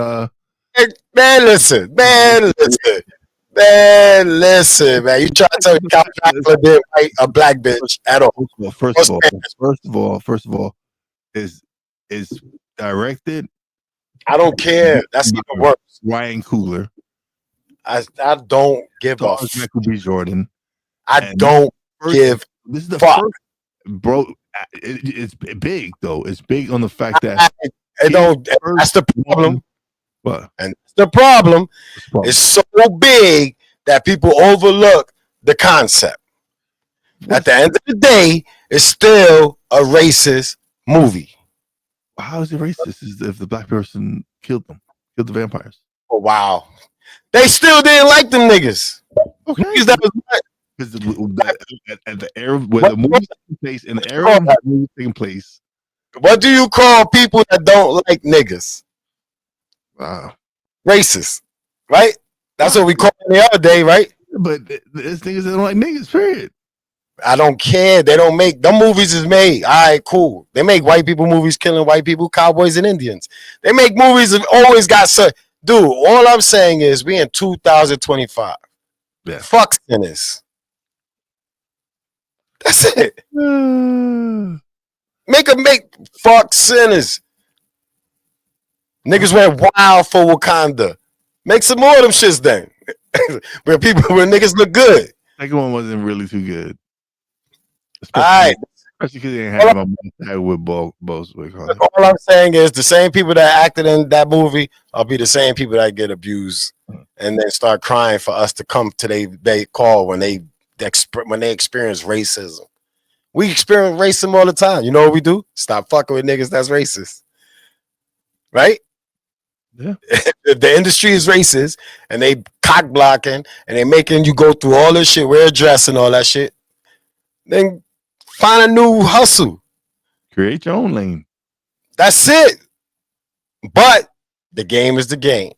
man, listen. You try to tell me Count Dracula did fight a black bitch at all? First of all, is directed. I don't care. That's even worse. Ryan Coogler. I don't give a fuck. Michael B. Jordan. I don't give. This is the fuck. first, bro. It's big though. It's big on the fact that that's the problem. What? And the problem is so big that people overlook the concept. At the end of the day, it's still a racist movie. How is it racist? Is if the black person killed the vampires? Oh wow, they still didn't like them niggas. Okay, because that was at the era where the movie taking place, in the era of the movie taking place. What do you call people that don't like niggas? Racist, right? That's what we called them the other day, right? But there's niggas that don't like niggas, period. I don't care. They don't make them movies is made. All right, cool. They make white people movies killing white people, cowboys and Indians. They make movies that always got dude. All I'm saying is we in 2025. Yeah. Fuck sinners. That's it. Make fuck sinners. Niggas went wild for Wakanda. Make some more of them shits then. where niggas look good. Second one wasn't really too good. Especially because they didn't have a with both. All I'm saying is the same people that acted in that movie will be the same people that get abused and then start crying for us to come to they call when they experience racism. We experience racism all the time. You know what we do? Stop fucking with niggas that's racist. Right? Yeah. If the industry is racist and they cock blocking and they making you go through all this shit, wear a dress and all that shit, then find a new hustle. Create your own lane. That's it. But the game is the game.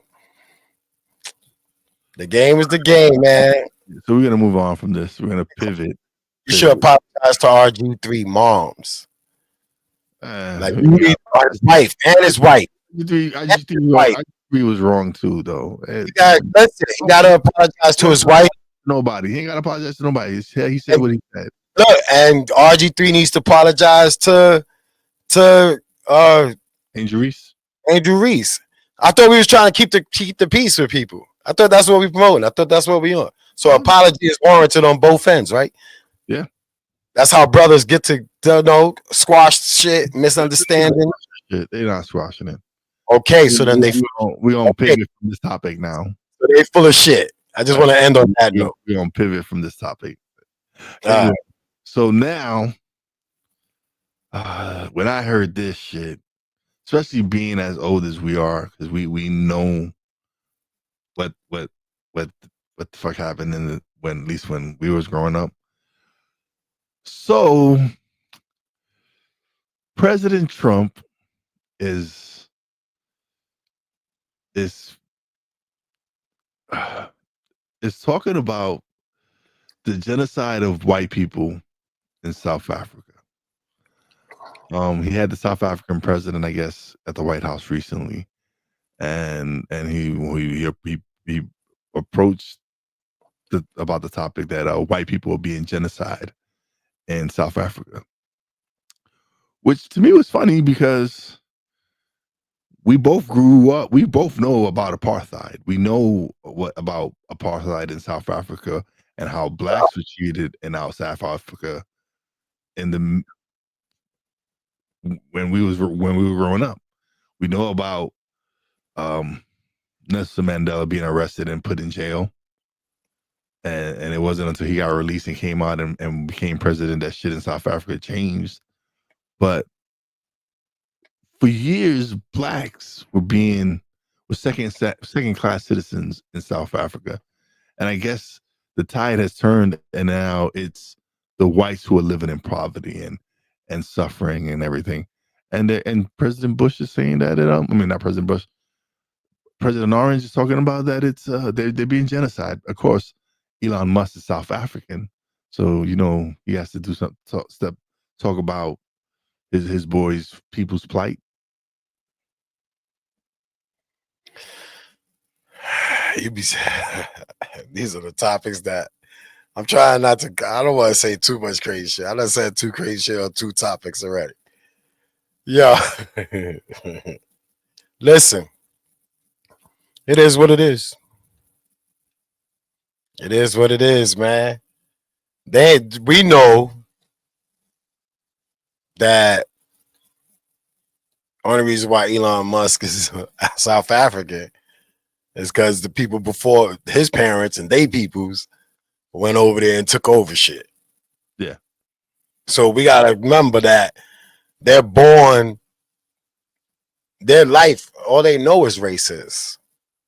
The game is the game, man. So we're gonna move on from this. We're gonna pivot. You should apologize to RG3 moms. Like you need his wife and his wife. RG3 was wrong too, though. He gotta apologize to his wife. Nobody. He ain't gotta apologize to nobody. He said what he said. Look, and RG3 needs to apologize to Angel Reese. I thought we was trying to keep the peace with people. I thought that's what we promoting. I thought that's what we on. So apology is warranted on both ends, right? Yeah. That's how brothers get to squash shit, misunderstanding. They're not squashing it. Okay, so then we're gonna pivot from this topic now. So they full of shit. I just want to end on that note. We're gonna pivot from this topic. So now, when I heard this shit, especially being as old as we are, because we know what the fuck happened when we was growing up. So President Trump is talking about the genocide of white people in South Africa. He had the South African president, I guess, at the White House recently, and he approached about the topic that white people are being genocide in South Africa, which to me was funny because we both grew up. We both know about apartheid. We know about apartheid in South Africa and how blacks were treated in South Africa when we were growing up. We know about Nelson Mandela being arrested and put in jail, and it wasn't until he got released and came out and became president that shit in South Africa changed. But for years, blacks were second class citizens in South Africa, and I guess the tide has turned, and now it's the whites who are living in poverty and suffering and everything. And President Bush is saying that not President Bush. President Orange is talking about that it's they're being genocide. Of course, Elon Musk is South African, so he has to do some talk about his boys' people's plight. These are the topics that I'm trying not to. I don't want to say too much crazy shit. I done said too crazy shit on 2 topics already. Yeah. Listen, it is what it is. It is what it is, man. We know that only reason why Elon Musk is South African is because the people before his parents and they peoples went over there and took over shit. Yeah. So we gotta remember that they're born, their life, all they know is racist.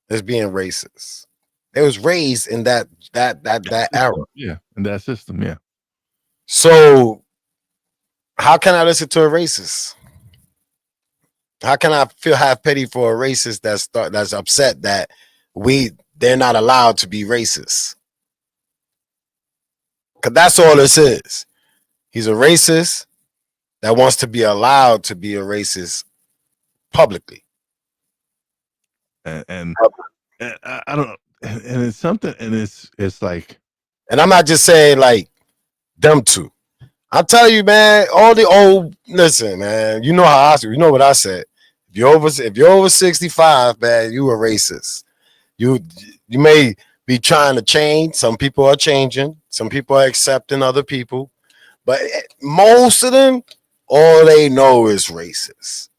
Is being racist. They was raised in that era. Yeah, in that system, yeah. So how can I listen to a racist? How can I have pity for a racist that's upset that they're not allowed to be racist? Because that's all this is. He's a racist that wants to be allowed to be a racist publicly. And I don't know. And it's something, and it's like, and I'm not just saying like them two. I'll tell you, man, all the old, listen, man, you know what I said. If you're over 65, man, you a racist. You may be trying to change. Some people are changing. Some people are accepting other people. But most of them, all they know is racist.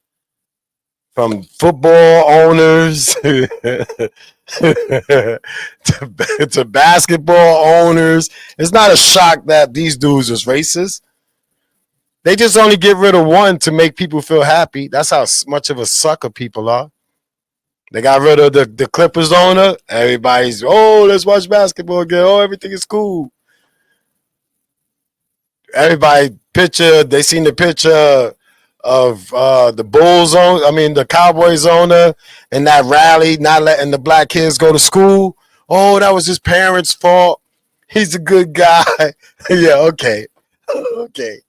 From football owners to basketball owners. It's not a shock that these dudes is racist. They just only get rid of one to make people feel happy. That's how much of a sucker people are. They got rid of the Clippers owner. Everybody's, let's watch basketball again. Everything is cool. Everybody they seen the picture of the Bulls the Cowboys owner and that rally, not letting the black kids go to school. That was his parents' fault. He's a good guy. Yeah, okay. Okay.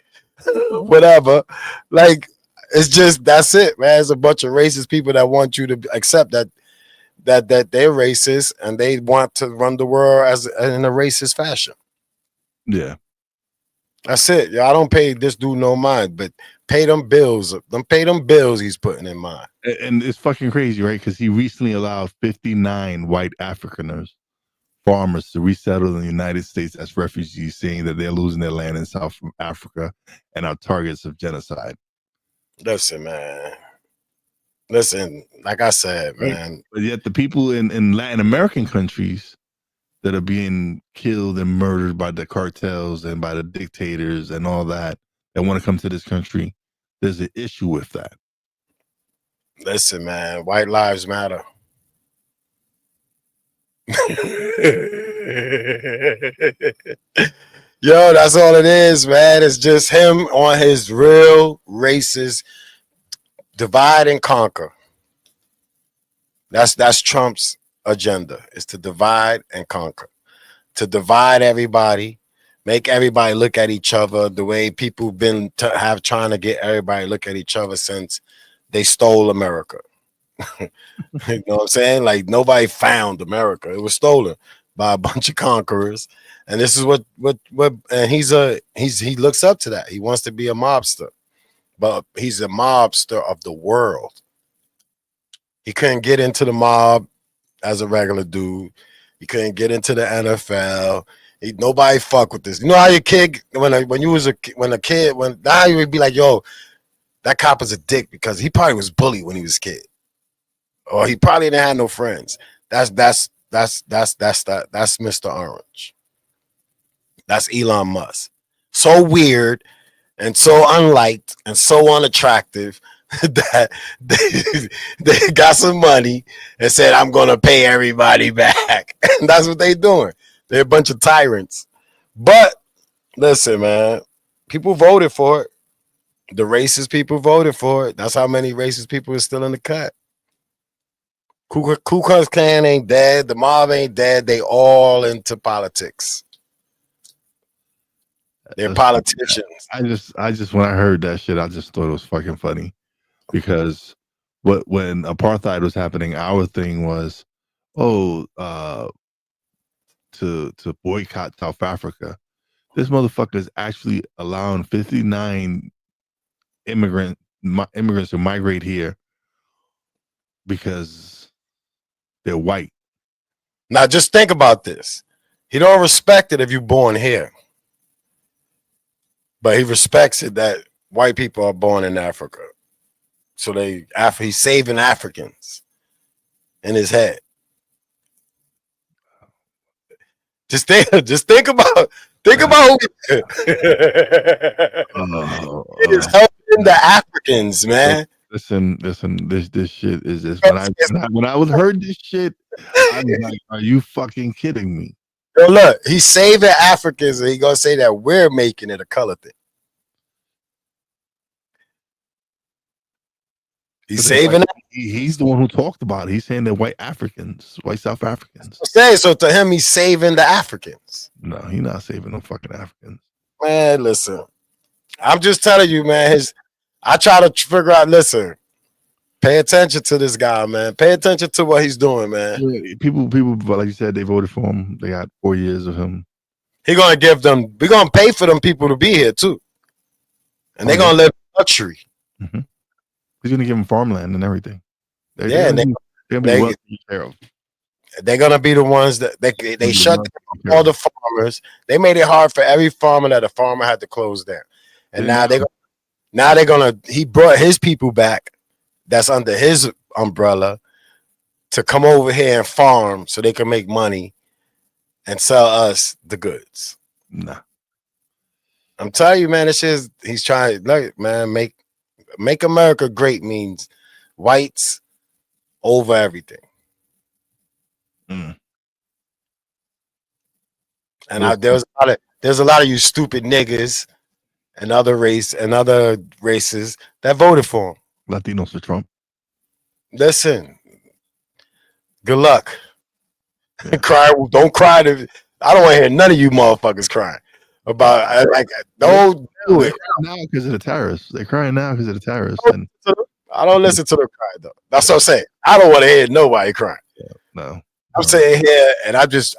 Whatever. Like, it's just, that's it, man. It's a bunch of racist people that want you to accept that they're racist and they want to run the world in a racist fashion. Yeah. That's it. Yeah, I don't pay this dude no mind, but pay them bills. Pay them bills he's putting in mind. And it's fucking crazy, right? Because he recently allowed 59 white Afrikaners, farmers, to resettle in the United States as refugees, saying that they're losing their land in South Africa and are targets of genocide. Listen, man. Listen, like I said, man. But yet the people in Latin American countries that are being killed and murdered by the cartels and by the dictators and all that want to come to this country, there's an issue with that. Listen, man, white lives matter. Yo, that's all it is, man. It's just him on his real racist divide and conquer. That's Trump's agenda, is to divide and conquer, to divide everybody, make everybody look at each other the way people been trying to get everybody to look at each other since they stole America. You know what I'm saying? Like, nobody found America. It was stolen by a bunch of conquerors. And this is what and he looks up to that. He wants to be a mobster, but he's a mobster of the world. He couldn't get into the mob as a regular dude. He couldn't get into the NFL. Nobody fuck with this. You know how your kid, when a kid, now you would be like, yo, that cop is a dick because he probably was bullied when he was a kid, or he probably didn't have no friends. That's Mr. Orange. That's Elon Musk. So weird and so unliked and so unattractive that they got some money and said, I'm gonna pay everybody back. And that's what they're doing. They're a bunch of tyrants. But listen, man, people voted for it. The racist people voted for it. That's how many racist people are still in the cut. Ku Klux Klan ain't dead. The mob ain't dead. They all into politics. They're politicians. I just when I heard that shit, I just thought it was fucking funny because when apartheid was happening, our thing was, oh, to boycott South Africa. This motherfucker is actually allowing 59 immigrants to migrate here because they're white. Now, just think about this. He don't respect it if you're born here, but he respects it that white people are born in Africa. So he's saving Africans in his head. Just think about who it is helping the Africans, man. Listen. This shit is this. When I was heard this shit, I was like, "Are you fucking kidding me?" Yo, look, he's saving Africans, and he gonna say that we're making it a color thing. He's saving. Like, he's the one who talked about it. He's saying they're white Africans, white South Africans. So to him, he's saving the Africans. No, he's not saving no fucking Africans. Man, listen, I'm just telling you, man. I try to figure out. Listen, pay attention to this guy, man. Pay attention to what he's doing, man. People, like you said, they voted for him. They got 4 years of him. We're gonna pay for them people to be here too, and they're gonna live in luxury. Mm-hmm. He's gonna give them farmland and everything. They're gonna be well taken care of. They're gonna be the ones that they shut down all the farmers. They made it hard for every farmer that a farmer had to close down, and he brought his people back. That's under his umbrella to come over here and farm so they can make money and sell us the goods. Nah, I'm telling you, man. He's trying. Look, man, make America great means whites over everything. Mm. And there's a lot of you stupid niggas and other races that voted for him. Latinos for Trump. Listen, good luck. Yeah. Don't cry. I don't want to hear none of you motherfuckers crying about don't do it now because of the terrorists. They're crying now because of the terrorists. I don't listen to them cry though. That's what I'm saying. I don't want to hear nobody crying. Yeah, no. I'm saying here, and I'm just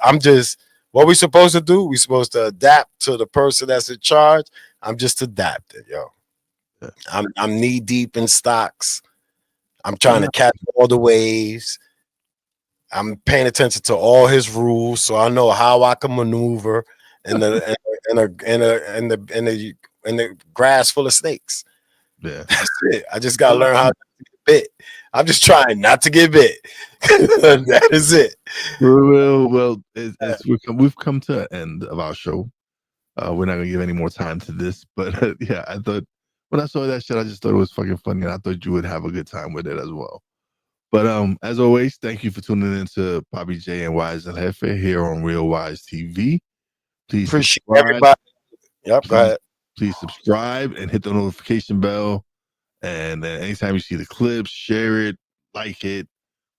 what we supposed to do. We supposed to adapt to the person that's in charge. I'm just adapting, yo. Yeah. I'm knee deep in stocks. I'm trying to catch all the waves. I'm paying attention to all his rules, so I know how I can maneuver in the grass full of snakes. Yeah, that's it. I just gotta learn how to get bit. I'm just trying not to get bit. That is it. Well, we've come to an end of our show. We're not gonna give any more time to this, but yeah, I thought when I saw that shit, I just thought it was fucking funny, and I thought you would have a good time with it as well. But as always, thank you for tuning in to Papi J and Wize and Jefe here on Real Wize TV. Please appreciate everybody. Yep, go ahead. Please subscribe and hit the notification bell. And then anytime you see the clips, share it, like it,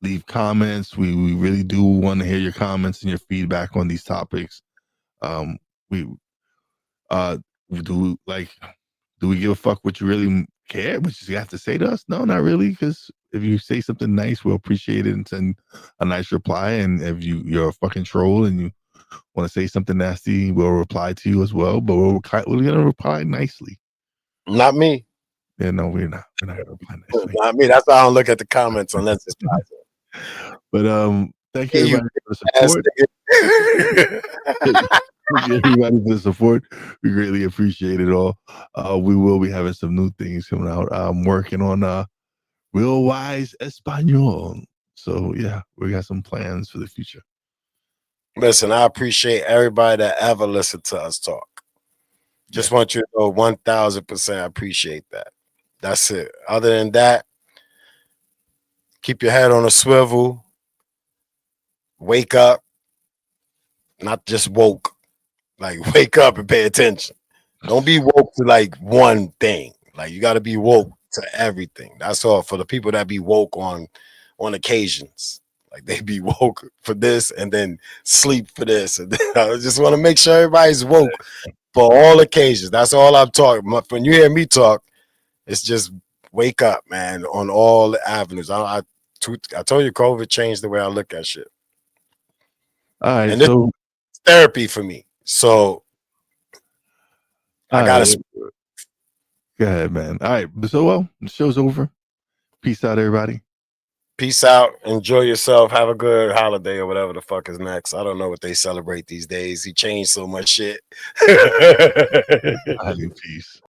leave comments. We really do want to hear your comments and your feedback on these topics. Do we give a fuck what you really care? What you have to say to us? No, not really. Because if you say something nice, we'll appreciate it and send a nice reply. And if you're a fucking troll and you want to say something nasty, we'll reply to you as well. But we're gonna reply nicely. Not me. Yeah, no, we're not. We're not gonna reply nicely. Not me. That's why I don't look at the comments unless it's positive. But thank you everybody for the support. Thank you everybody for the support. We greatly appreciate it all. We will be having some new things coming out. I'm working on Real Wize Espanol. So yeah, we got some plans for the future. Listen, I appreciate everybody that ever listened to us talk. Just want you to know 1000% I appreciate that. That's it. Other than that, keep your head on a swivel. Wake up. Not just woke. Like, wake up and pay attention. Don't be woke to like one thing. Like, you got to be woke to everything. That's all for the people that be woke on occasions. Like they be woke for this and then sleep for this. And then I just want to make sure everybody's woke for all occasions. That's all I'm talking. When you hear me talk, it's just wake up, man, on all avenues. I told you COVID changed the way I look at shit. All right, And this so is therapy for me. So I got to. Go ahead, man. All right, so well, the show's over. Peace out, everybody. Peace out. Enjoy yourself. Have a good holiday or whatever the fuck is next. I don't know what they celebrate these days. He changed so much shit. All right, peace.